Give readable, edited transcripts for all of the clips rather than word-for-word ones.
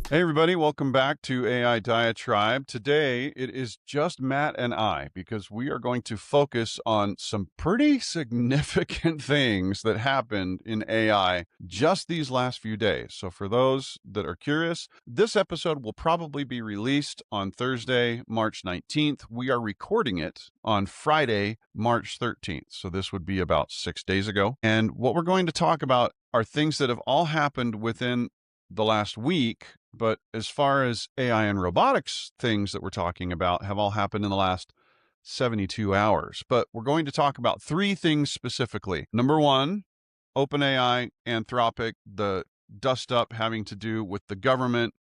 Hey, everybody, welcome back to AI Diatribe. Today, it is just Matt and I because we are going to focus on some pretty significant things that happened in AI just these last few days. So, for those that are curious, this episode will probably be released on Thursday, March 19th. We are recording it on Friday, March 13th. So, this would be about 6 days ago. And what we're going to talk about are things that have all happened within the last week, but as far as AI and robotics things that we're talking about have all happened in the last 72 hours. But we're going to talk about three things specifically. Number one, OpenAI, Anthropic, the dust up having to do with the government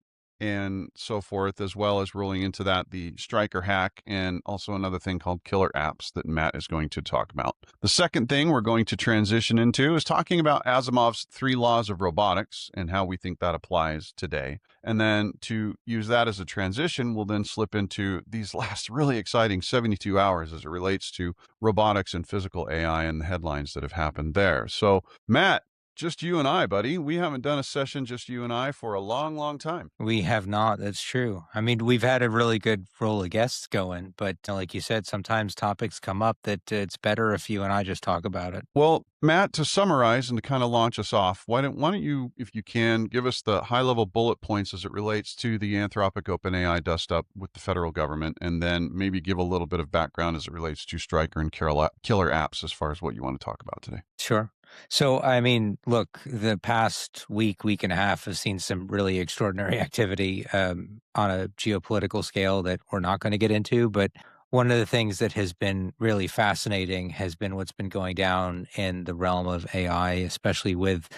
and so forth, as well as rolling into that the striker hack and also another thing called killer apps that Matt is going to talk about. The second thing we're going to transition into is talking about Asimov's three laws of robotics and how we think that applies today. And then to use that as a transition, we'll then slip into these last really exciting 72 hours as it relates to robotics and physical AI and the headlines that have happened there. So, Matt, just you and I, buddy. We haven't done a session just you and I for a long, long time. We have not. That's true. I mean, we've had a really good roll of guests going, but like you said, sometimes topics come up that it's better if you and I just talk about it. Well, Matt, to summarize and to kind of launch us off, why don't you, if you can, give us the high-level bullet points as it relates to the Anthropic OpenAI dust-up with the federal government, and then maybe give a little bit of background as it relates to Striker and killer apps as far as what you want to talk about today. Sure. So, I mean, look, the past week and a half has seen some really extraordinary activity on a geopolitical scale that we're not going to get into. But one of the things that has been really fascinating has been what's been going down in the realm of AI, especially with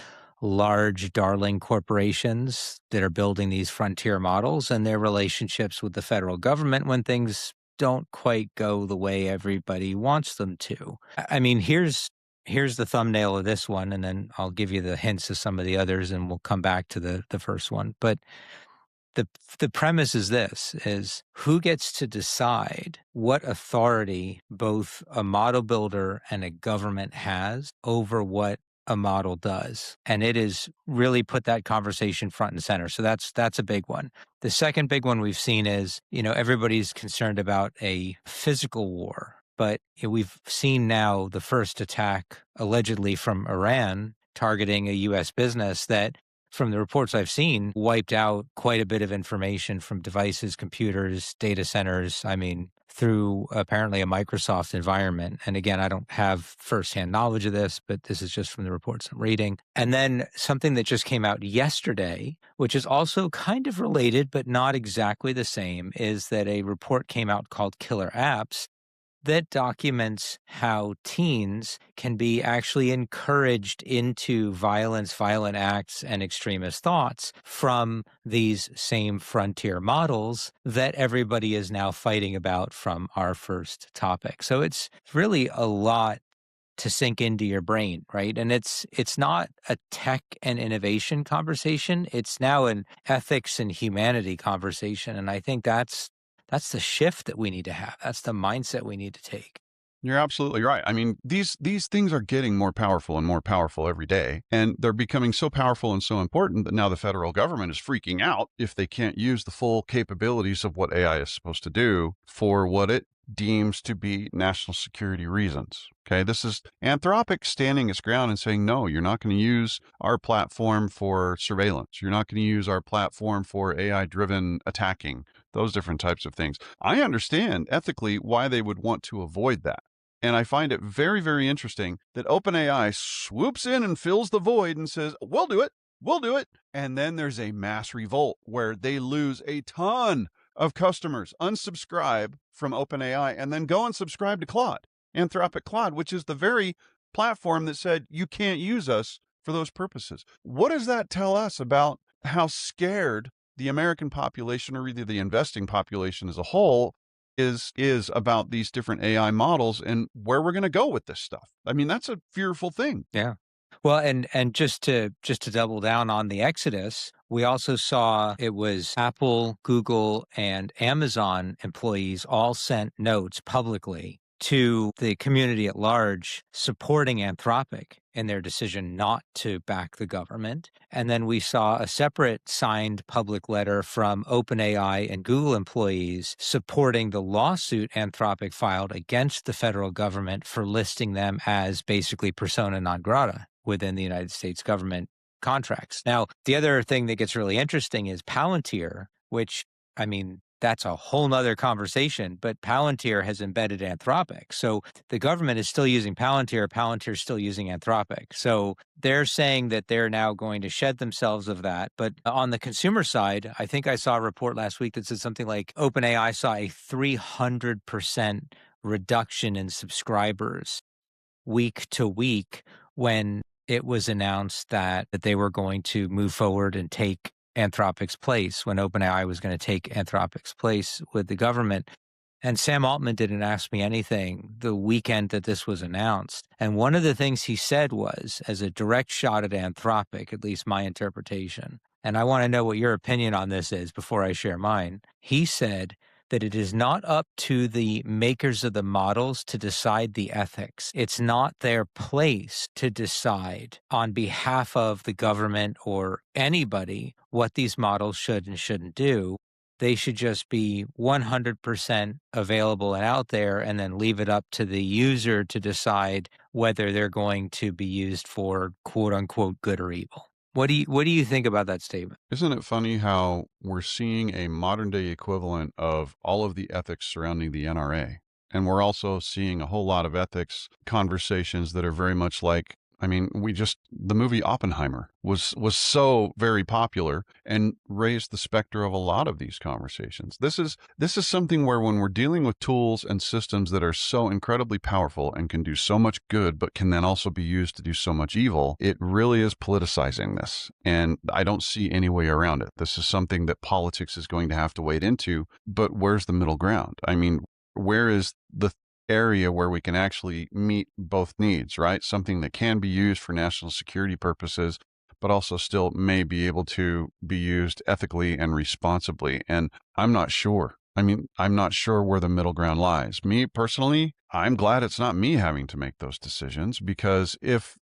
large darling corporations that are building these frontier models and their relationships with the federal government when things don't quite go the way everybody wants them to. I mean, here's the thumbnail of this one, and then I'll give you the hints of some of the others, and we'll come back to the first one. But the premise is this: is who gets to decide what authority both a model builder and a government has over what a model does. And it is really put that conversation front and center. So that's a big one. The second big one we've seen is, everybody's concerned about a physical war, but we've seen now the first attack allegedly from Iran targeting a US business that, from the reports I've seen, wiped out quite a bit of information from devices, computers, data centers. I mean, through apparently a Microsoft environment. And again, I don't have firsthand knowledge of this, but this is just from the reports I'm reading. And then something that just came out yesterday, which is also kind of related, but not exactly the same, is that a report came out called Killer Apps that documents how teens can be actually encouraged into violence, violent acts, and extremist thoughts from these same frontier models that everybody is now fighting about from our first topic. So it's really a lot to sink into your brain, right? And it's not a tech and innovation conversation. It's now an ethics and humanity conversation. And I think that's the shift that we need to have. That's the mindset we need to take. You're absolutely right. I mean, these things are getting more powerful and more powerful every day, and they're becoming so powerful and so important that now the federal government is freaking out if they can't use the full capabilities of what AI is supposed to do for what it deems to be national security reasons. Okay, this is Anthropic standing its ground and saying, no, you're not going to use our platform for surveillance. You're not going to use our platform for AI-driven attacking, those different types of things. I understand ethically why they would want to avoid that. And I find it very, very interesting that OpenAI swoops in and fills the void and says, we'll do it. We'll do it. And then there's a mass revolt where they lose a ton of customers, unsubscribe from OpenAI, and then go and subscribe to Claude, Anthropic Claude, which is the very platform that said you can't use us for those purposes. What does that tell us about how scared the American population, or either the investing population as a whole, is about these different AI models and where we're going to go with this stuff? I mean, that's a fearful thing. Yeah. Well, and just to double down on the exodus, we also saw it was Apple, Google, and Amazon employees all sent notes publicly to the community at large supporting Anthropic in their decision not to back the government. And then we saw a separate signed public letter from OpenAI and Google employees supporting the lawsuit Anthropic filed against the federal government for listing them as basically persona non grata within the United States government contracts. Now, the other thing that gets really interesting is Palantir, which, I mean, that's a whole nother conversation, but Palantir has embedded Anthropic. So the government is still using Palantir. Palantir is still using Anthropic. So they're saying that they're now going to shed themselves of that. But on the consumer side, I think I saw a report last week that said something like OpenAI saw a 300% reduction in subscribers week to week when it was announced that they were going to move forward and take Anthropic's place, when OpenAI was going to take Anthropic's place with the government. And Sam Altman didn't ask me anything the weekend that this was announced. And one of the things he said was, as a direct shot at Anthropic, at least my interpretation, and I want to know what your opinion on this is before I share mine, he said that it is not up to the makers of the models to decide the ethics. It's not their place to decide on behalf of the government or anybody what these models should and shouldn't do. They should just be 100% available and out there, and then leave it up to the user to decide whether they're going to be used for quote unquote good or evil. What do you think about that statement? Isn't it funny how we're seeing a modern day equivalent of all of the ethics surrounding the NRA? And we're also seeing a whole lot of ethics conversations that are very much like, I mean, the movie Oppenheimer was so very popular and raised the specter of a lot of these conversations. This is something where, when we're dealing with tools and systems that are so incredibly powerful and can do so much good, but can then also be used to do so much evil, it really is politicizing this. And I don't see any way around it. This is something that politics is going to have to wade into, but where's the middle ground? I mean, where is the area where we can actually meet both needs, right? Something that can be used for national security purposes, but also still may be able to be used ethically and responsibly. And I'm not sure. I mean, I'm not sure where the middle ground lies. Me personally, I'm glad it's not me having to make those decisions, because if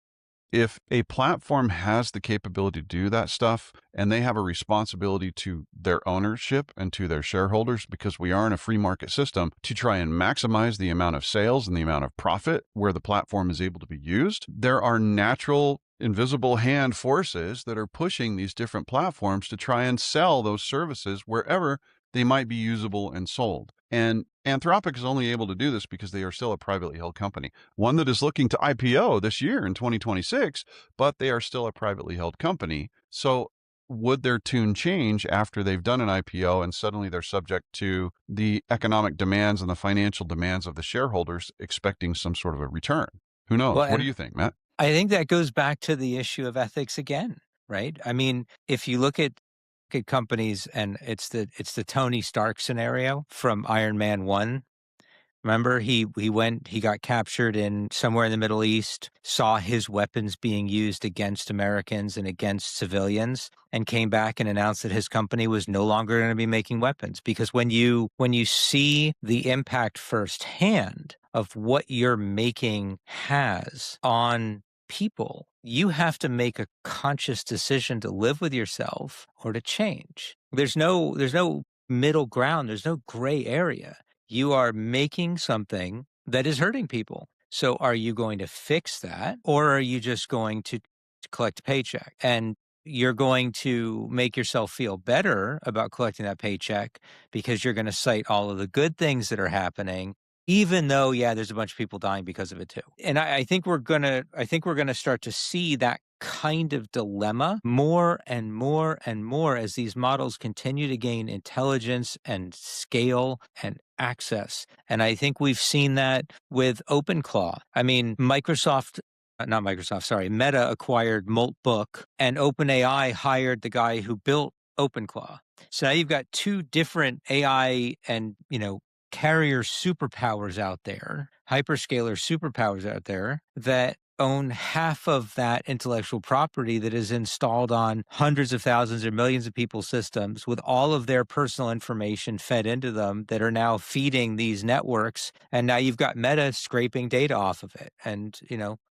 a platform has the capability to do that stuff, and they have a responsibility to their ownership and to their shareholders, because we are in a free market system, to try and maximize the amount of sales and the amount of profit where the platform is able to be used, there are natural invisible hand forces that are pushing these different platforms to try and sell those services wherever they might be usable and sold. And Anthropic is only able to do this because they are still a privately held company, one that is looking to IPO this year in 2026, but they are still a privately held company. So would their tune change after they've done an IPO and suddenly they're subject to the economic demands and the financial demands of the shareholders expecting some sort of a return? Who knows? Well, What do you think, Matt? I think that goes back to the issue of ethics again, right? I mean, if you look at companies, and it's the Tony Stark scenario from Iron Man 1. Remember, he got captured in somewhere in the Middle East, saw his weapons being used against Americans and against civilians, and came back and announced that his company was no longer going to be making weapons. Because when you see the impact firsthand of what you're making has on people, you have to make a conscious decision to live with yourself or to change. There's no middle ground. There's no gray area. You are making something that is hurting people. So are you going to fix that, or are you just going to collect a paycheck? And you're going to make yourself feel better about collecting that paycheck because you're going to cite all of the good things that are happening, even though, yeah, there's a bunch of people dying because of it too. And I think we're gonna start to see that kind of dilemma more and more and more as these models continue to gain intelligence and scale and access. And I think we've seen that with OpenClaw. I mean, Meta acquired Moltbook, and OpenAI hired the guy who built OpenClaw. So now you've got two different AI and, carrier superpowers out there, hyperscaler superpowers out there, that own half of that intellectual property that is installed on hundreds of thousands or millions of people's systems with all of their personal information fed into them that are now feeding these networks. And now you've got Meta scraping data off of it. And,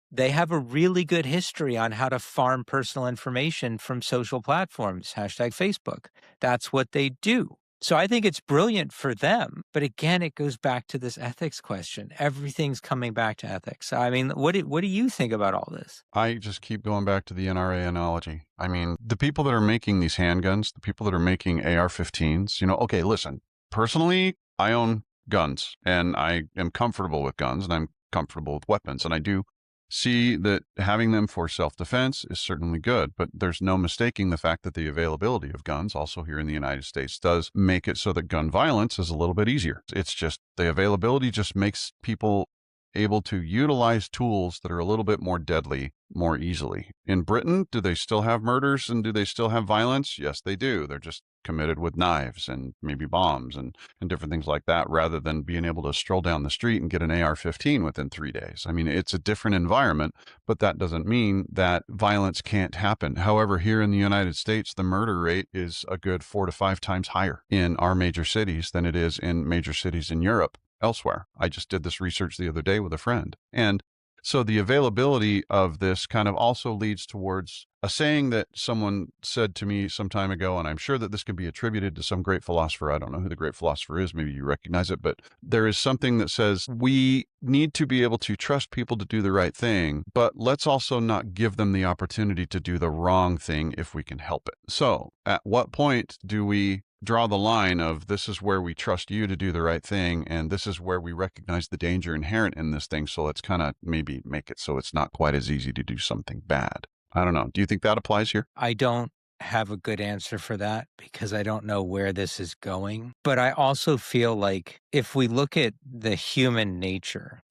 they have a really good history on how to farm personal information from social platforms, hashtag Facebook. That's what they do. So I think it's brilliant for them. But again, it goes back to this ethics question. Everything's coming back to ethics. I mean, what do you think about all this? I just keep going back to the NRA analogy. I mean, the people that are making these handguns, the people that are making AR-15s, okay, listen, personally, I own guns and I am comfortable with guns and I'm comfortable with weapons. And I do see that having them for self-defense is certainly good, but there's no mistaking the fact that the availability of guns, also here in the United States, does make it so that gun violence is a little bit easier. It's just the availability just makes people able to utilize tools that are a little bit more deadly more easily. In Britain, do they still have murders and do they still have violence? Yes, they do. They're just committed with knives and maybe bombs and different things like that, rather than being able to stroll down the street and get an AR-15 within 3 days. I mean, it's a different environment, but that doesn't mean that violence can't happen. However, here in the United States, the murder rate is a good 4 to 5 times higher in our major cities than it is in major cities in Europe elsewhere. I just did this research the other day with a friend. And so the availability of this kind of also leads towards a saying that someone said to me some time ago, and I'm sure that this could be attributed to some great philosopher. I don't know who the great philosopher is. Maybe you recognize it, but there is something that says we need to be able to trust people to do the right thing, but let's also not give them the opportunity to do the wrong thing if we can help it. So at what point do we draw the line of this is where we trust you to do the right thing, and this is where we recognize the danger inherent in this thing, so let's kind of maybe make it so it's not quite as easy to do something bad? I don't know. Do you think that applies here? I don't have a good answer for that because I don't know where this is going. But I also feel like if we look at the human nature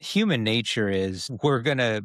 is we're going to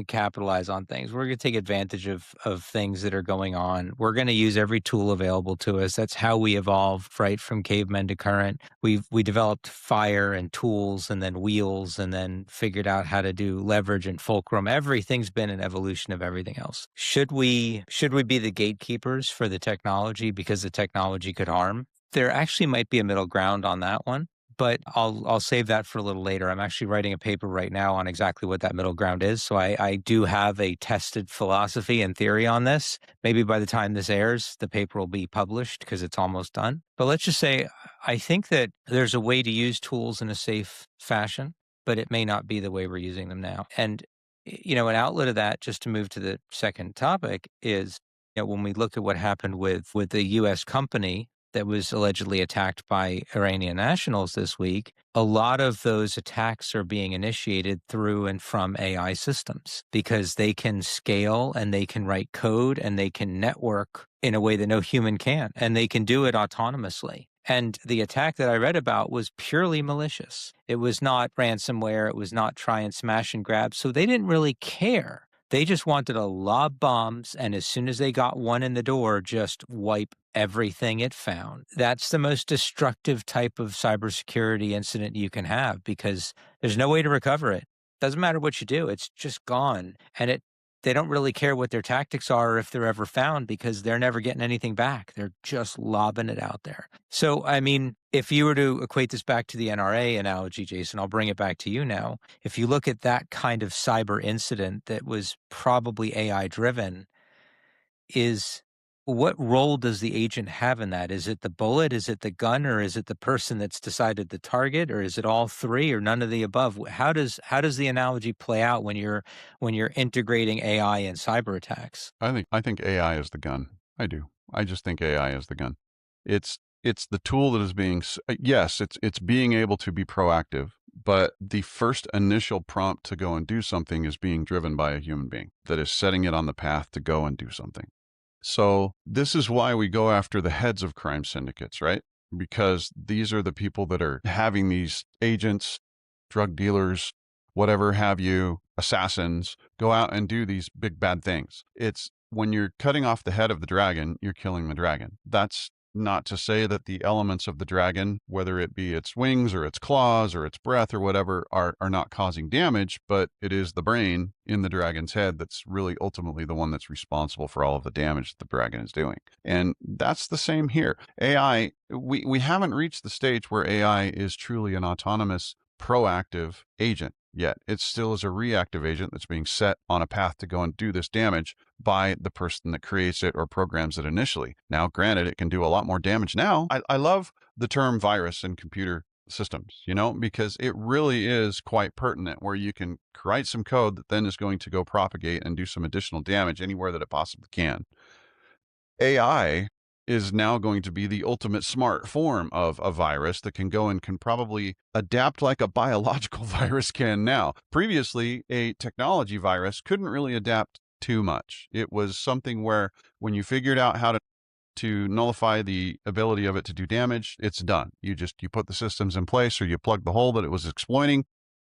capitalize on things. We're going to take advantage of things that are going on. We're going to use every tool available to us. That's how we evolved, right, from cavemen to current. We developed fire and tools and then wheels and then figured out how to do leverage and fulcrum. Everything's been an evolution of everything else. Should we be the gatekeepers for the technology because the technology could harm? There actually might be a middle ground on that one. But I'll save that for a little later. I'm actually writing a paper right now on exactly what that middle ground is. So I do have a tested philosophy and theory on this. Maybe by the time this airs, the paper will be published because it's almost done. But let's just say I think that there's a way to use tools in a safe fashion, but it may not be the way we're using them now. And, an outlet of that, just to move to the second topic, is when we look at what happened with the U.S. company that was allegedly attacked by Iranian nationals this week, a lot of those attacks are being initiated through and from AI systems because they can scale and they can write code and they can network in a way that no human can, and they can do it autonomously. And the attack that I read about was purely malicious. It was not ransomware. It was not try and smash and grab. So they didn't really care. They just wanted to lob bombs, and as soon as they got one in the door, just wipe everything it found. That's the most destructive type of cybersecurity incident you can have because there's no way to recover it. Doesn't matter what you do, it's just gone. And they don't really care what their tactics are or if they're ever found because they're never getting anything back. They're just lobbing it out there. So, I mean, if you were to equate this back to the NRA analogy, Jason, I'll bring it back to you now. If you look at that kind of cyber incident that was probably AI driven, what role does the agent have in that? Is it the bullet? Is it the gun? Or is it the person that's decided the target? Or is it all three or none of the above? How does the analogy play out when you're integrating AI in cyber attacks? I think AI is the gun. I do. I just think AI is the gun. It's the tool that is being yes, it's being able to be proactive, but the first initial prompt to go and do something is being driven by a human being that is setting it on the path to go and do something. So this is why we go after the heads of crime syndicates, right? Because these are the people that are having these agents, drug dealers, whatever have you, assassins, go out and do these big bad things. It's when you're cutting off the head of the dragon, you're killing the dragon. That's not to say that the elements of the dragon, whether it be its wings or its claws or its breath or whatever, are not causing damage, but it is the brain in the dragon's head that's really ultimately the one that's responsible for all of the damage that the dragon is doing. And that's the same here. AI, we haven't reached the stage where AI is truly an autonomous, proactive agent yet. It still is a reactive agent that's being set on a path to go and do this damage by the person that creates it or programs it initially. Now, granted, it can do a lot more damage now. I love the term virus in computer systems, because it really is quite pertinent, where you can write some code that then is going to go propagate and do some additional damage anywhere that it possibly can. AI is now going to be the ultimate smart form of a virus that can go and can probably adapt like a biological virus can now. Previously, a technology virus couldn't really adapt too much. It was something where when you figured out how to nullify the ability of it to do damage, it's done. You put the systems in place, or you plug the hole that it was exploiting,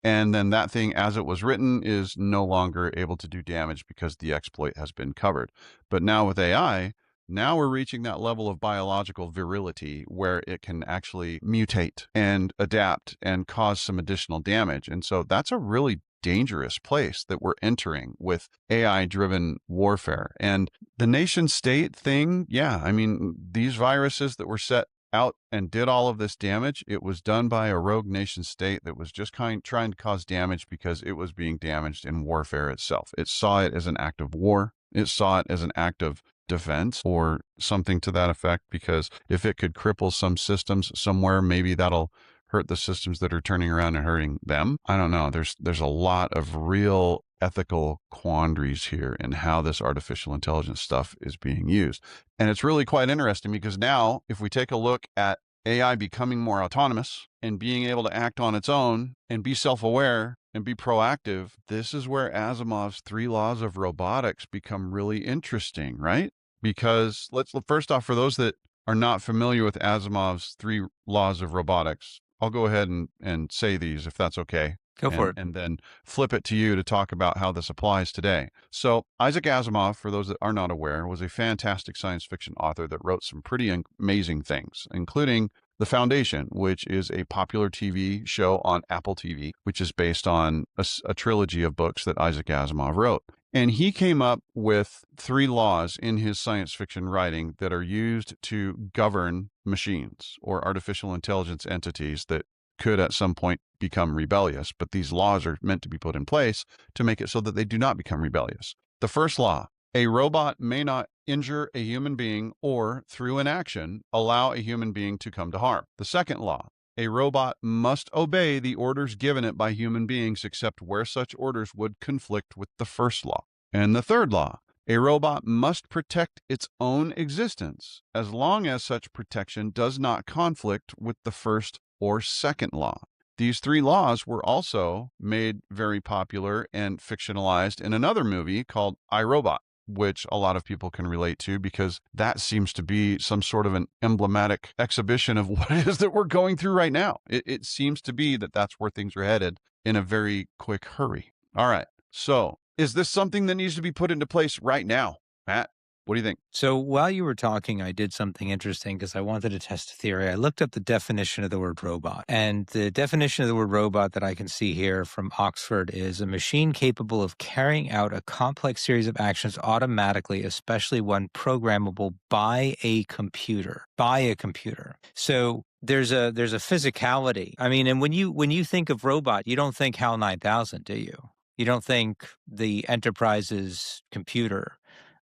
and then that thing, as it was written, is no longer able to do damage because the exploit has been covered. But now with AI, now we're reaching that level of biological virility where it can actually mutate and adapt and cause some additional damage. And so that's a really dangerous place that we're entering with AI-driven warfare. And the nation state thing, yeah, I mean, these viruses that were set out and did all of this damage, it was done by a rogue nation state that was just trying to cause damage because it was being damaged in warfare itself. It saw it as an act of war. It saw it as an act of defense or something to that effect, because if it could cripple some systems somewhere, maybe that'll hurt the systems that are turning around and hurting them. I don't know. There's a lot of real ethical quandaries here in how this artificial intelligence stuff is being used. And it's really quite interesting, because now if we take a look at AI becoming more autonomous and being able to act on its own and be self-aware and be proactive, this is where Asimov's 3 laws of robotics become really interesting, right? Because first off, for those that are not familiar with Asimov's 3 laws of robotics, I'll go ahead and say these, if that's okay. Go for it. And then flip it to you to talk about how this applies today. So Isaac Asimov, for those that are not aware, was a fantastic science fiction author that wrote some pretty amazing things, including The Foundation, which is a popular TV show on Apple TV, which is based on a trilogy of books that Isaac Asimov wrote. And he came up with 3 laws in his science fiction writing that are used to govern machines or artificial intelligence entities that could at some point become rebellious. But these laws are meant to be put in place to make it so that they do not become rebellious. The first law: a robot may not injure a human being or, through an action, allow a human being to come to harm. The second law: a robot must obey the orders given it by human beings, except where such orders would conflict with the first law. And the third law: a robot must protect its own existence as long as such protection does not conflict with the first or second law. These 3 laws were also made very popular and fictionalized in another movie called I, Robot, which a lot of people can relate to, because that seems to be some sort of an emblematic exhibition of what it is that we're going through right now. It seems to be that that's where things are headed in a very quick hurry. All right. So is this something that needs to be put into place right now? Matt, what do you think? So while you were talking, I did something interesting because I wanted to test a theory. I looked up the definition of the word robot, and the definition of the word robot that I can see here from Oxford is a machine capable of carrying out a complex series of actions automatically, especially one programmable by a computer. By a computer. So there's a physicality. I mean, and when you think of robot, you don't think HAL 9000, do you? You don't think the Enterprise's computer.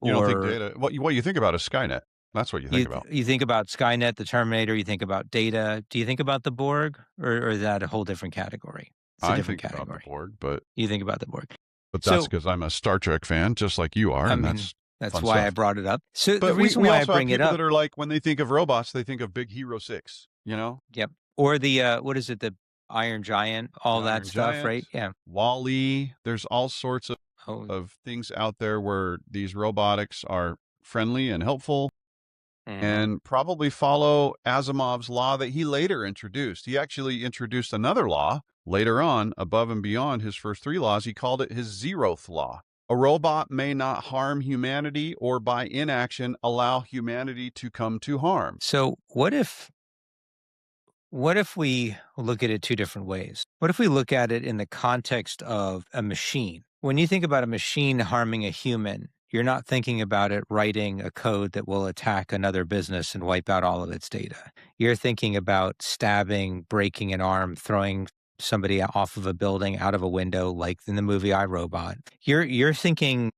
You don't think Or data? What you think about is Skynet. That's what you think about. you think about Skynet, the Terminator, you think about Data. Do you think about the Borg, or is that a whole different category? It's a I different think about category. the Borg, but You think about the Borg. that's So, because I'm a Star Trek fan, just like you are, I and mean, that's that's fun why I stuff. brought it up. So the But reason we why I also have bring it people up, that are like, when they think of robots, they think of Big Hero 6, yep, or the what is it, the Iron Giant, all the that Iron stuff, Giant, right? Yeah. Wall-E. There's all sorts Oh, of things out there where these robotics are friendly and helpful mhm. and probably follow Asimov's law that he later introduced. He actually introduced another law later on, above and beyond his first 3 laws. He called it his 0th law. A robot may not harm humanity or by inaction allow humanity to come to harm. So what if we look at it two different ways? What if we look at it in the context of a machine? When you think about a machine harming a human, you're not thinking about it writing a code that will attack another business and wipe out all of its data. You're thinking about stabbing, breaking an arm, throwing somebody off of a building, out of a window, like in the movie I, Robot. You're thinking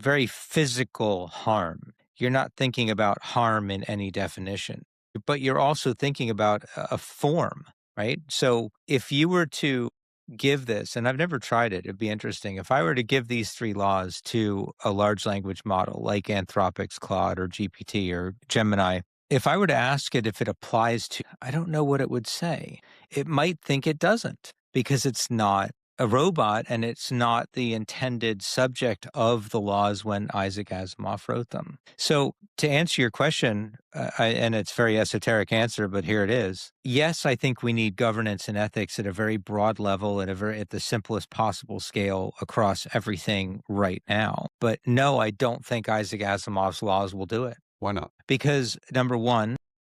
very physical harm. You're not thinking about harm in any definition, but you're also thinking about a form, right? So if you were to give this, and I've never tried it, it'd be interesting. If I were to give these three laws to a large language model like Anthropic's Claude or GPT or Gemini, if I were to ask it if it applies to, I don't know what it would say. It might think it doesn't because it's not a robot and it's not the intended subject of the laws when Isaac Asimov wrote them. So to answer your question, and it's a very esoteric answer, but here it is. Yes, I think we need governance and ethics at a very broad level, at the simplest possible scale across everything right now. But no, I don't think Isaac Asimov's laws will do it. Why not? Because number one,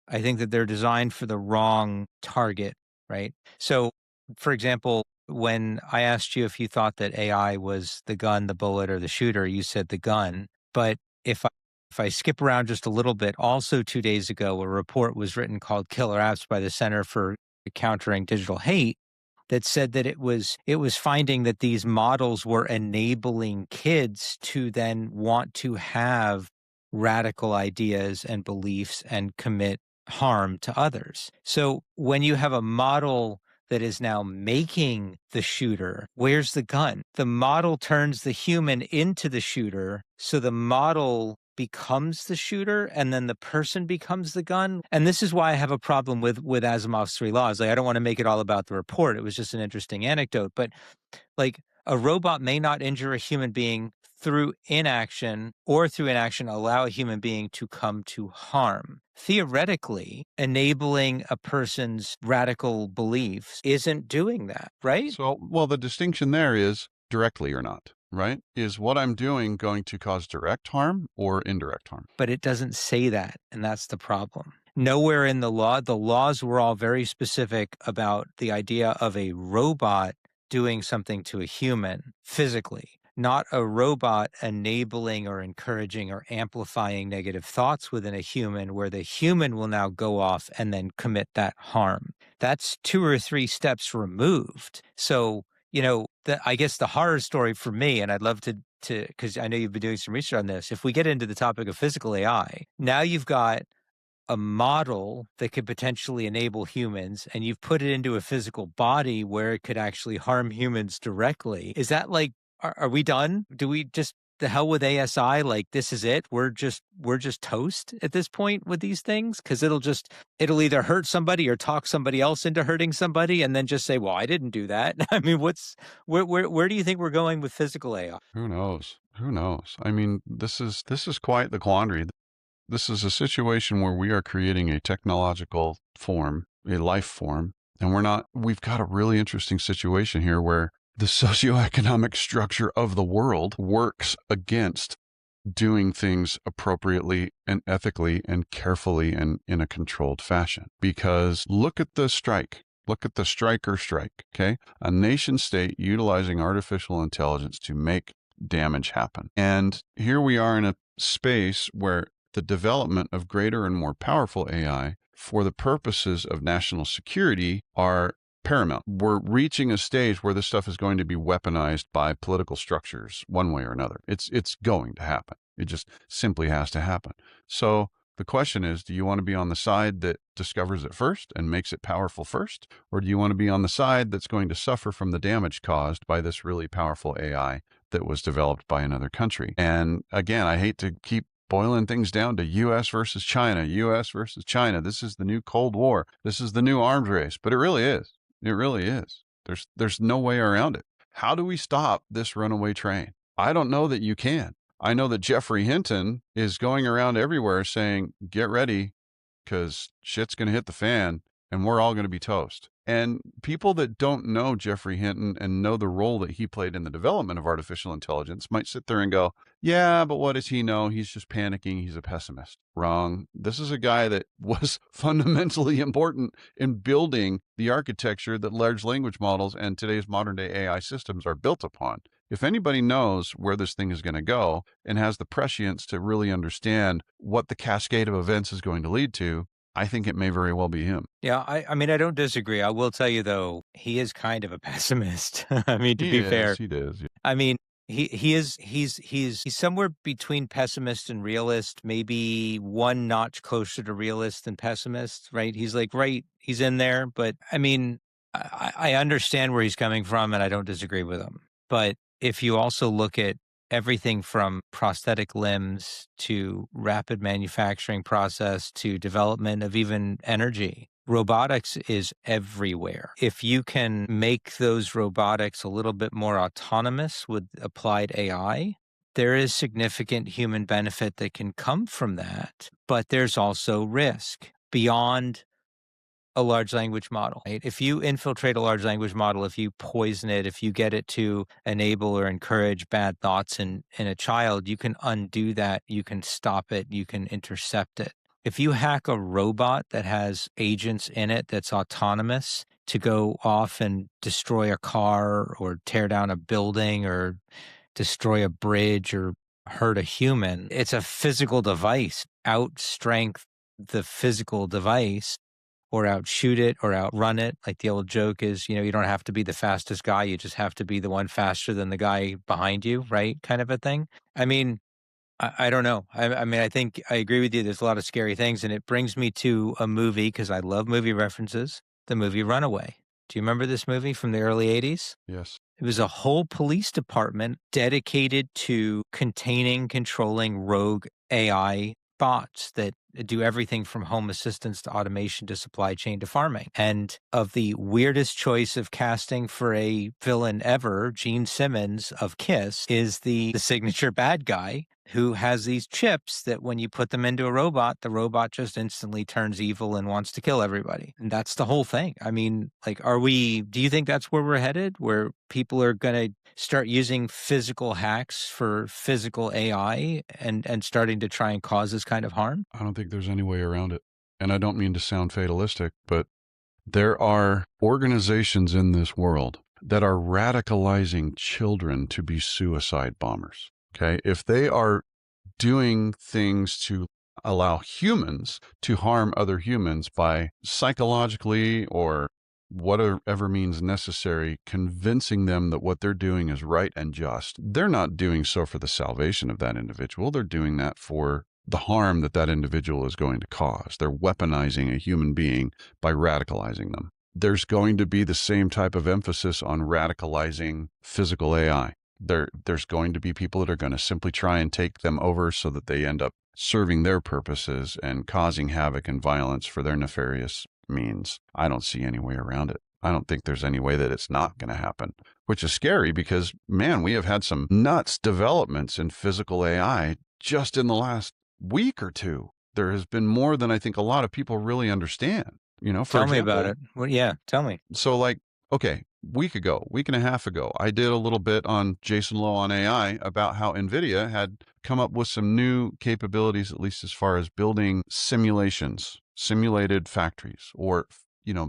I think that they're designed for the wrong target, right? So, for example, when I asked you if you thought that AI was the gun, the bullet, or the shooter, you said the gun. But if I skip around just a little bit, also 2 days ago, a report was written called Killer Apps by the Center for Countering Digital Hate that said that it was finding that these models were enabling kids to then want to have radical ideas and beliefs and commit harm to others. So when you have a model that is now making the shooter, where's the gun? The model turns the human into the shooter, so the model becomes the shooter and then the person becomes the gun. And this is why I have a problem with Asimov's three laws. Like, I don't want to make it all about the report. It was just an interesting anecdote, but like, a robot may not injure a human being through inaction, or through inaction allow a human being to come to harm. Theoretically, enabling a person's radical beliefs isn't doing that, right? So, well, the distinction there is directly or not, right? Is what I'm doing going to cause direct harm or indirect harm? But it doesn't say that, and that's the problem. Nowhere in the laws were all very specific about the idea of a robot doing something to a human physically, not a robot enabling or encouraging or amplifying negative thoughts within a human where the human will now go off and then commit that harm. That's 2 or 3 steps removed. So, I guess the horror story for me, and I'd love to, because I know you've been doing some research on this, if we get into the topic of physical AI, now you've got a model that could potentially enable humans, and you've put it into a physical body where it could actually harm humans directly. Is that like, are we done? Do we just, the hell with ASI? Like, this is it? We're just toast at this point with these things? Because it'll either hurt somebody or talk somebody else into hurting somebody, and then just say, well, I didn't do that. I mean, where do you think we're going with physical AI? Who knows? Who knows? I mean, this is quite the quandary. This is a situation where we are creating a technological form, a life form, and we've got a really interesting situation here where the socioeconomic structure of the world works against doing things appropriately and ethically and carefully and in a controlled fashion. Because look at the strike. Look at the striker strike, okay? A nation state utilizing artificial intelligence to make damage happen. And here we are in a space where the development of greater and more powerful AI for the purposes of national security are paramount. We're reaching a stage where this stuff is going to be weaponized by political structures one way or another. It's going to happen. It just simply has to happen. So the question is, do you want to be on the side that discovers it first and makes it powerful first? Or do you want to be on the side that's going to suffer from the damage caused by this really powerful AI that was developed by another country? And again, I hate to keep boiling things down to U.S. versus China, U.S. versus China. This is the new Cold War. This is the new arms race. But it really is. It really is. There's no way around it. How do we stop this runaway train? I don't know that you can. I know that Jeffrey Hinton is going around everywhere saying, get ready, because shit's going to hit the fan. and we're all going to be toast. And people that don't know Jeffrey Hinton and know the role that he played in the development of artificial intelligence might sit there and go, yeah, but what does he know? He's just panicking. He's a pessimist. Wrong. This is a guy that was fundamentally important in building the architecture that large language models and today's modern day AI systems are built upon. If anybody knows where this thing is going to go and has the prescience to really understand what the cascade of events is going to lead to, I think it may very well be him. Yeah, I mean, I don't disagree. I will tell you though, he is kind of a pessimist. I mean, to be fair, He does. I mean, he's somewhere between pessimist and realist, maybe one notch closer to realist than pessimist, right? He's like, right, he's in there, but I mean, I understand where he's coming from and I don't disagree with him. But if you also look at everything from prosthetic limbs to rapid manufacturing process to development of even energy, robotics is everywhere. If you can make those robotics a little bit more autonomous with applied AI, there is significant human benefit that can come from that, but there's also risk beyond a large language model. Right? If you infiltrate a large language model, if you poison it, if you get it to enable or encourage bad thoughts in a child, you can undo that, you can stop it, you can intercept it. If you hack a robot that has agents in it that's autonomous to go off and destroy a car or tear down a building or destroy a bridge or hurt a human, it's a physical device. Outstrength the physical device or outshoot it or outrun it. Like the old joke is, you don't have to be the fastest guy. You just have to be the one faster than the guy behind you, right? Kind of a thing. I mean, I don't know. I mean, I think I agree with you. There's a lot of scary things. And it brings me to a movie because I love movie references, the movie Runaway. Do you remember this movie from the early 80s? Yes. It was a whole police department dedicated to containing, controlling rogue AI bots that do everything from home assistance to automation to supply chain to farming. And of the weirdest choice of casting for a villain ever, Gene Simmons of Kiss is the signature bad guy who has these chips that when you put them into a robot, the robot just instantly turns evil and wants to kill everybody. And that's the whole thing. I mean, like, do you think that's where we're headed? Where people are going to start using physical hacks for physical AI and starting to try and cause this kind of harm? I don't think there's any way around it. And I don't mean to sound fatalistic, but there are organizations in this world that are radicalizing children to be suicide bombers. Okay. If they are doing things to allow humans to harm other humans by psychologically or whatever means necessary, convincing them that what they're doing is right and just, they're not doing so for the salvation of that individual. They're doing that for the harm that that individual is going to cause. They're weaponizing a human being by radicalizing them. There's going to be the same type of emphasis on radicalizing physical AI. There's going to be people that are going to simply try and take them over so that they end up serving their purposes and causing havoc and violence for their nefarious means. I don't see any way around it. I don't think there's any way that it's not going to happen, which is scary because, man, we have had some nuts developments in physical AI just in the last week or two. There has been more than I think a lot of people really understand. Tell me about it. Well, yeah, tell me. So okay, week and a half ago, I did a little bit on Jason Lowe on AI about how NVIDIA had come up with some new capabilities, at least as far as building simulations, simulated factories, or,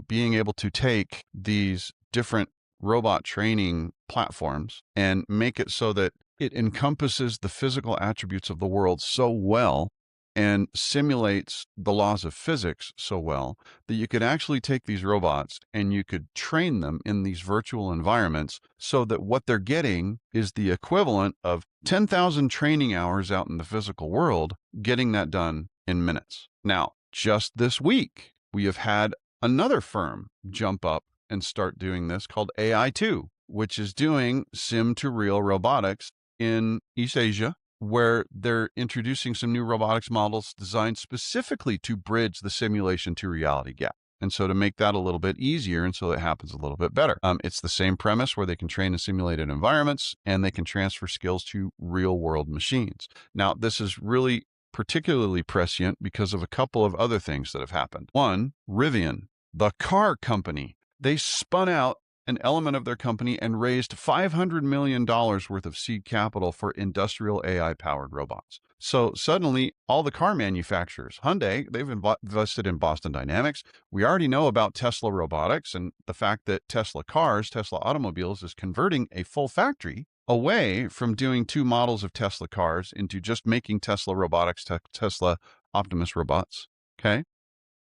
being able to take these different robot training platforms and make it so that it encompasses the physical attributes of the world so well and simulates the laws of physics so well that you could actually take these robots and you could train them in these virtual environments so that what they're getting is the equivalent of 10,000 training hours out in the physical world, getting that done in minutes. Now, just this week, we have had another firm jump up and start doing this called AI2, which is doing sim to real robotics in East Asia, where they're introducing some new robotics models designed specifically to bridge the simulation to reality gap. And so to make that a little bit easier and so it happens a little bit better. It's the same premise where they can train in simulated environments and they can transfer skills to real world machines. Now, this is really particularly prescient because of a couple of other things that have happened. One, Rivian The car company, they spun out an element of their company and raised $500 million worth of seed capital for industrial AI powered robots. So suddenly, all the car manufacturers, Hyundai, they've invested in Boston Dynamics. We already know about Tesla Robotics and the fact that Tesla cars, Tesla automobiles, is converting a full factory away from doing two models of Tesla cars into just making Tesla Robotics, Tesla Optimus robots. Okay.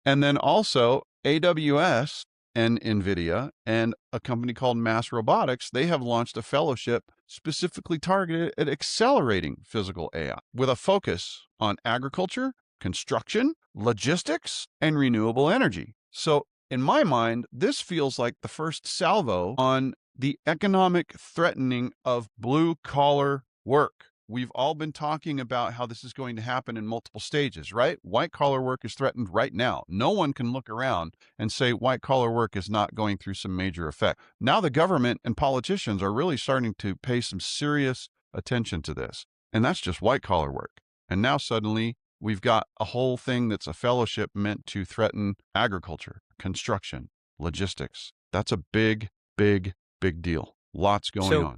And then also AWS and NVIDIA and a company called Mass Robotics, they have launched a fellowship specifically targeted at accelerating physical AI with a focus on agriculture, construction, logistics, and renewable energy. So in my mind, this feels like the first salvo on the economic threatening of blue collar work. We've all been talking about how this is going to happen in multiple stages, right? White collar work is threatened right now. No one can look around and say white collar work is not going through some major effect. Now the government and politicians are really starting to pay some serious attention to this. And that's just white collar work. And now suddenly we've got a whole thing that's a fellowship meant to threaten agriculture, construction, logistics. That's a big, big, big deal. Lots going So, on.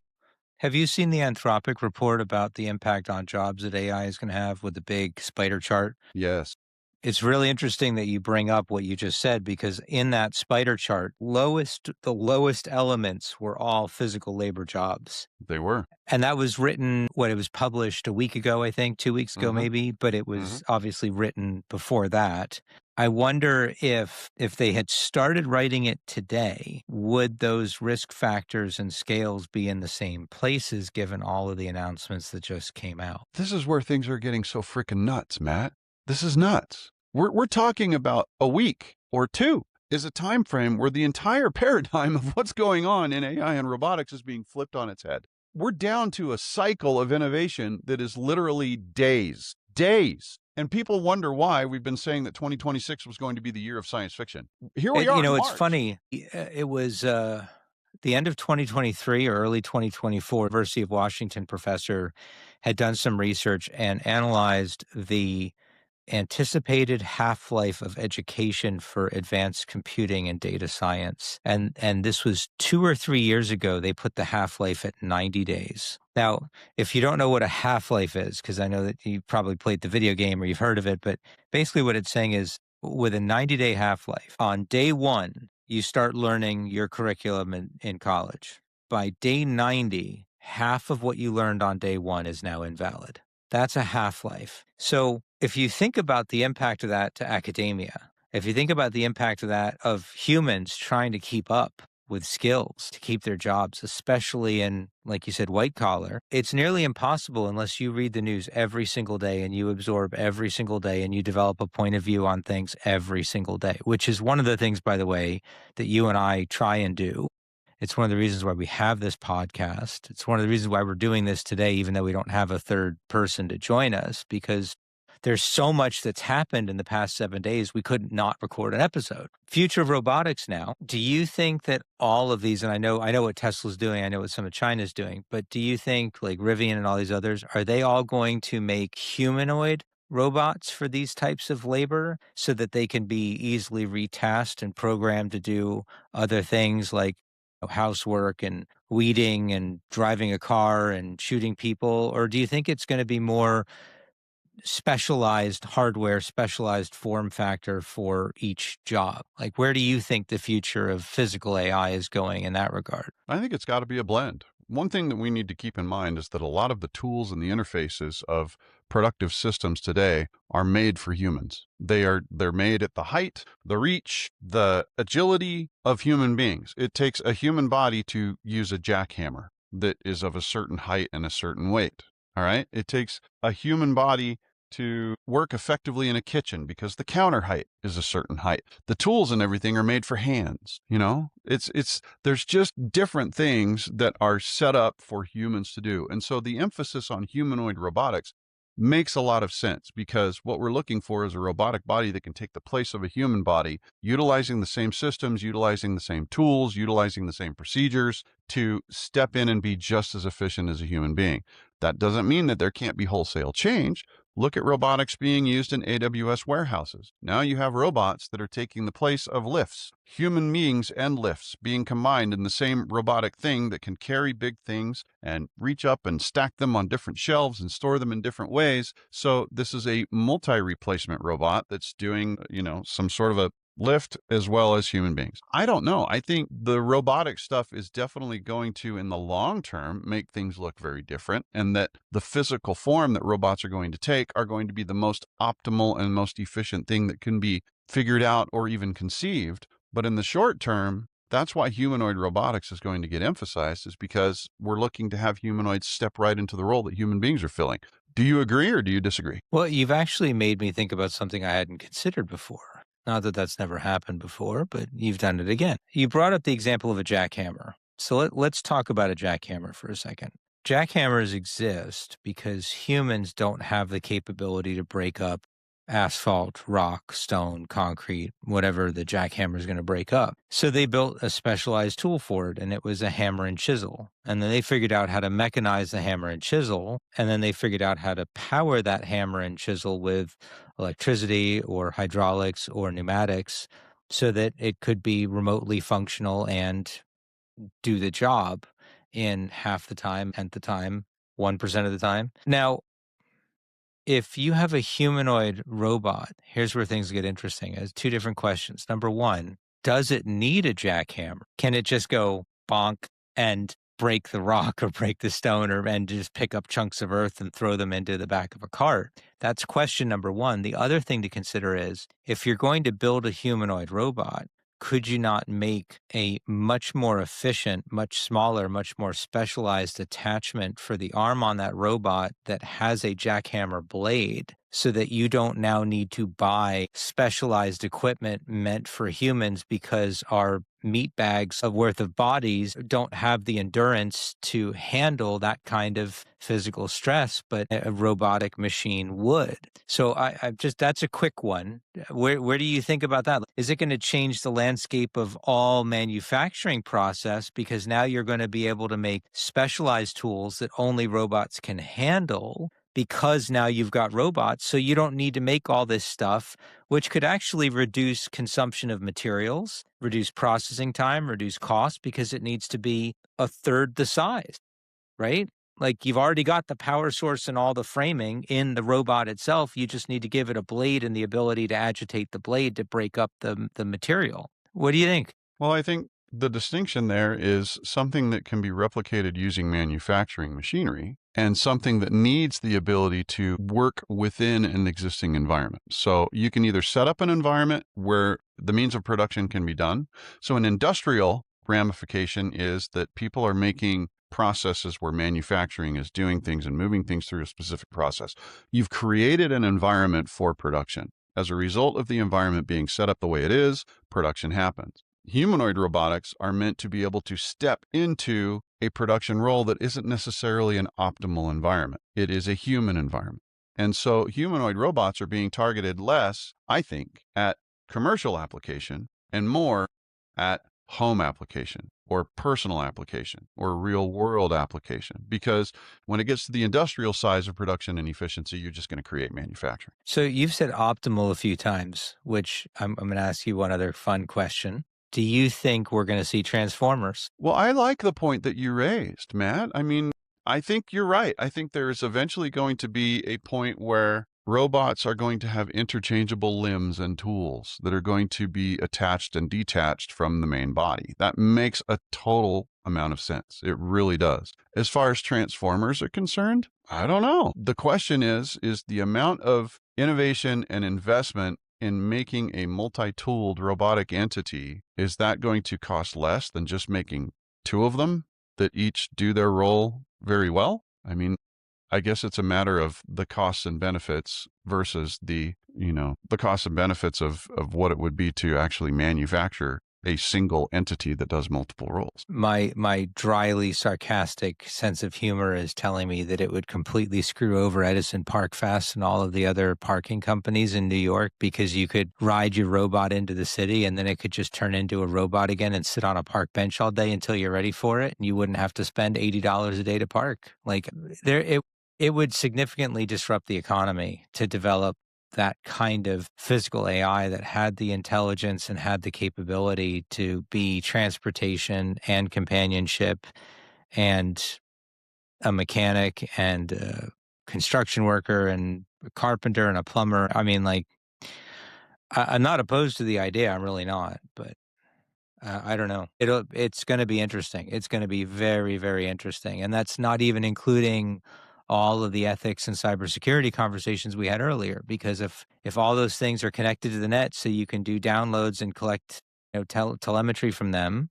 have you seen the Anthropic report about the impact on jobs that AI is going to have with the big spider chart? Yes, It's really interesting that you bring up what you just said because in that spider chart, the lowest elements were all physical labor jobs. they were. And that was written, it was published a week ago, I think, 2 weeks ago, Mm-hmm. maybe, but it was obviously written before that. I wonder if they had started writing it today, would those risk factors and scales be in the same places given all of the announcements that just came out? This is where things are getting so freaking nuts, Matt. This is nuts. We're talking about a week or two is a time frame where the entire paradigm of what's going on in AI and robotics is being flipped on its head. We're down to a cycle of innovation that is literally days. And people wonder why we've been saying that 2026 was going to be the year of science fiction. Here we are in It's March. funny. It was the end of 2023 or early 2024. University of Washington professor had done some research and analyzed the anticipated half-life of education for advanced computing and data science. And this was 2 or 3 years ago. They put the half-life at 90 days. Now, if you don't know what a half-life is, because I know that you probably played the video game or you've heard of it, but basically what it's saying is with a 90-day half-life, on day 1, you start learning your curriculum in college. By day 90, half of what you learned on day 1 is now invalid. That's a half-life. So if you think about the impact of that to academia, if you think about the impact of that of humans trying to keep up with skills to keep their jobs, especially in, like you said, white collar, it's nearly impossible unless you read the news every single day and you absorb every single day and you develop a point of view on things every single day, which is one of the things, by the way, that you and I try and do. It's one of the reasons why we have this podcast. It's one of the reasons why we're doing this today, even though we don't have a third person to join us, because there's so much that's happened in the past 7 days, we couldn't not record an episode. Future of robotics now. Do you think that all of these, and I know what Tesla's doing, I know what some of China's doing, but do you think like Rivian and all these others, are they all going to make humanoid robots for these types of labor so that they can be easily retasked and programmed to do other things like housework and weeding and driving a car and shooting people? Or do you think it's going to be more specialized hardware, specialized form factor for each job? Like, where do you think the future of physical AI is going in that regard? I think it's got to be a blend. One thing that we need to keep in mind is that a lot of the tools and the interfaces of productive systems today are made for humans. They're made at the height, the reach, the agility of human beings. It takes a human body to use a jackhammer that is of a certain height and a certain weight. All right? It takes a human body to work effectively in a kitchen because the counter height is a certain height. The tools and everything are made for hands, there's just different things that are set up for humans to do. And so the emphasis on humanoid robotics makes a lot of sense because what we're looking for is a robotic body that can take the place of a human body, utilizing the same systems, utilizing the same tools, utilizing the same procedures to step in and be just as efficient as a human being. That doesn't mean that there can't be wholesale change, Look at robotics being used in AWS warehouses. Now you have robots that are taking the place of lifts, human beings and lifts being combined in the same robotic thing that can carry big things and reach up and stack them on different shelves and store them in different ways. So this is a multi-replacement robot that's doing, some sort of a lift as well as human beings. I don't know. I think the robotic stuff is definitely going to, in the long term, make things look very different, and that the physical form that robots are going to take are going to be the most optimal and most efficient thing that can be figured out or even conceived. But in the short term, that's why humanoid robotics is going to get emphasized, is because we're looking to have humanoids step right into the role that human beings are filling. Do you agree or do you disagree? Well, you've actually made me think about something I hadn't considered before. Not that that's never happened before, but you've done it again. You brought up the example of a jackhammer. So let's talk about a jackhammer for a second. Jackhammers exist because humans don't have the capability to break up asphalt, rock, stone, concrete, whatever the jackhammer is going to break up. So they built a specialized tool for it, and it was a hammer and chisel. And then they figured out how to mechanize the hammer and chisel, and then they figured out how to power that hammer and chisel with electricity or hydraulics or pneumatics so that it could be remotely functional and do the job in half the time, 10th the time, 1% of the time. Now, if you have a humanoid robot, here's where things get interesting. It's two different questions. Number one, does it need a jackhammer? Can it just go bonk and break the rock or break the stone and just pick up chunks of earth and throw them into the back of a cart? That's question number one. The other thing to consider is if you're going to build a humanoid robot, could you not make a much more efficient, much smaller, much more specialized attachment for the arm on that robot that has a jackhammer blade so that you don't now need to buy specialized equipment meant for humans because our meat bags of worth of bodies don't have the endurance to handle that kind of physical stress, but a robotic machine would. So I just, that's a quick one. Where do you think about that? Is it going to change the landscape of all manufacturing process because now you're going to be able to make specialized tools that only robots can handle? Because now you've got robots, so you don't need to make all this stuff, which could actually reduce consumption of materials, reduce processing time, reduce cost, because it needs to be a third the size, right? Like you've already got the power source and all the framing in the robot itself. You just need to give it a blade and the ability to agitate the blade to break up the material. What do you think? Well, I think the distinction there is something that can be replicated using manufacturing machinery and something that needs the ability to work within an existing environment. So you can either set up an environment where the means of production can be done. So an industrial ramification is that people are making processes where manufacturing is doing things and moving things through a specific process. You've created an environment for production. As a result of the environment being set up the way it is, production happens. Humanoid robotics are meant to be able to step into a production role that isn't necessarily an optimal environment. It is a human environment. And so humanoid robots are being targeted less, I think, at commercial application and more at home application or personal application or real world application. Because when it gets to the industrial size of production and efficiency, you're just going to create manufacturing. So you've said optimal a few times, which I'm going to ask you one other fun question. Do you think we're going to see Transformers? Well, I like the point that you raised, Matt. I mean, I think you're right. I think there is eventually going to be a point where robots are going to have interchangeable limbs and tools that are going to be attached and detached from the main body. That makes a total amount of sense. It really does. As far as Transformers are concerned, I don't know. The question is the amount of innovation and investment in making a multi-tooled robotic entity, is that going to cost less than just making two of them that each do their role very well? I mean, I guess it's a matter of the costs and benefits versus the costs and benefits of what it would be to actually manufacture a single entity that does multiple roles. My dryly sarcastic sense of humor is telling me that it would completely screw over Edison Park Fast and all of the other parking companies in New York, because you could ride your robot into the city and then it could just turn into a robot again and sit on a park bench all day until you're ready for it, and you wouldn't have to spend $80 a day to park. Like it would significantly disrupt the economy to develop that kind of physical AI that had the intelligence and had the capability to be transportation and companionship and a mechanic and a construction worker and a carpenter and a plumber. I mean, like, I'm not opposed to the idea. I'm really not, but I don't know. It's going to be interesting. It's going to be very, very interesting. And that's not even including all of the ethics and cybersecurity conversations we had earlier. Because if all those things are connected to the net, so you can do downloads and collect telemetry from them,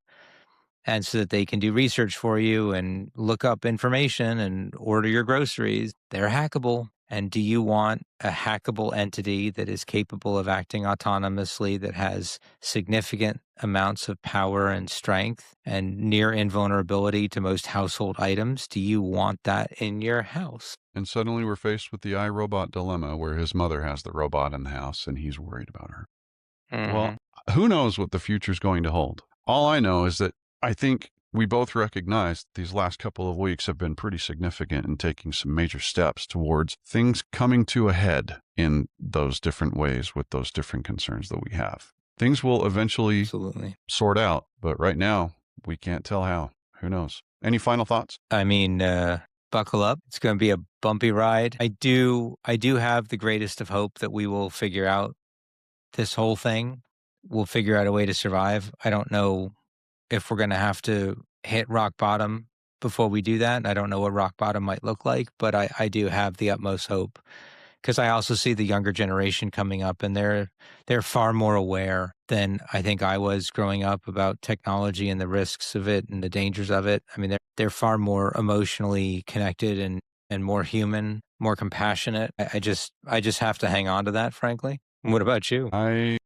and so that they can do research for you and look up information and order your groceries, they're hackable. And do you want a hackable entity that is capable of acting autonomously, that has significant amounts of power and strength and near invulnerability to most household items? Do you want that in your house? And suddenly we're faced with the iRobot dilemma, where his mother has the robot in the house and he's worried about her. Well, who knows what the future's going to hold? All I know is that I think we both recognize that these last couple of weeks have been pretty significant in taking some major steps towards things coming to a head in those different ways with those different concerns that we have. Things will eventually Absolutely sort out, but right now we can't tell how. Who knows? Any final thoughts? I mean, buckle up. It's going to be a bumpy ride. I do have the greatest of hope that we will figure out this whole thing. We'll figure out a way to survive. I don't know if we're going to have to hit rock bottom before we do that. I don't know what rock bottom might look like, but I do have the utmost hope, because I also see the younger generation coming up, and they're far more aware than I think I was growing up about technology and the risks of it and the dangers of it. I mean, they're far more emotionally connected and more human, more compassionate. I just have to hang on to that, frankly. What about you? I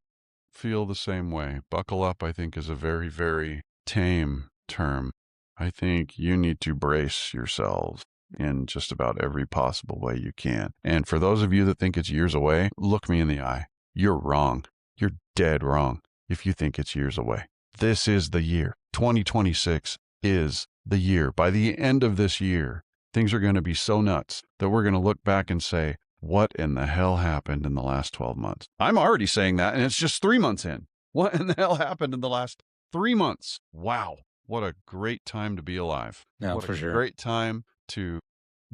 feel the same way. Buckle up, I think, is a very, very tame term. I think you need to brace yourselves in just about every possible way you can. And for those of you that think it's years away, look me in the eye. You're wrong. You're dead wrong if you think it's years away. This is the year. 2026 is the year. By the end of this year, things are going to be so nuts that we're going to look back and say, what in the hell happened in the last 12 months? I'm already saying that, and it's just 3 months in. What in the hell happened in the last 3 months? Wow. What a great time to be alive. No, what for a sure. great time to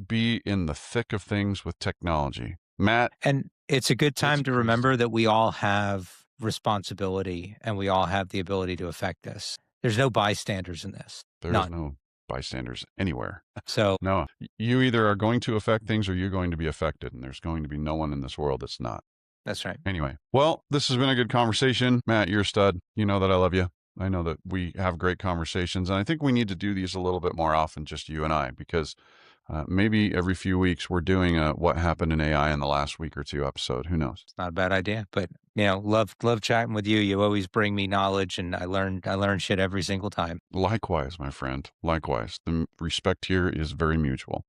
be in the thick of things with technology. Matt. And it's a good time to remember that we all have responsibility and we all have the ability to affect this. There's no bystanders in this. There's no bystanders anywhere. So no, you either are going to affect things or you're going to be affected, and there's going to be no one in this world that's not. That's right. Anyway, well, this has been a good conversation. Matt, you're a stud. You know that I love you. I know that we have great conversations, and I think we need to do these a little bit more often, just you and I, because maybe every few weeks we're doing a what happened in AI in the last week or two episode. Who knows? It's not a bad idea, but love chatting with you. You always bring me knowledge, and I learn shit every single time. Likewise, my friend. Likewise. The respect here is very mutual.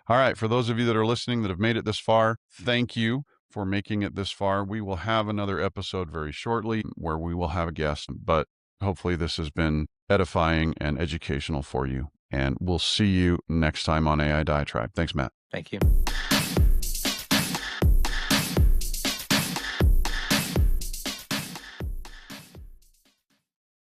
All right. For those of you that are listening that have made it this far, thank you for making it this far. We will have another episode very shortly where we will have a guest, but hopefully this has been edifying and educational for you. And we'll see you next time on AI Diatribe. Thanks, Matt. Thank you.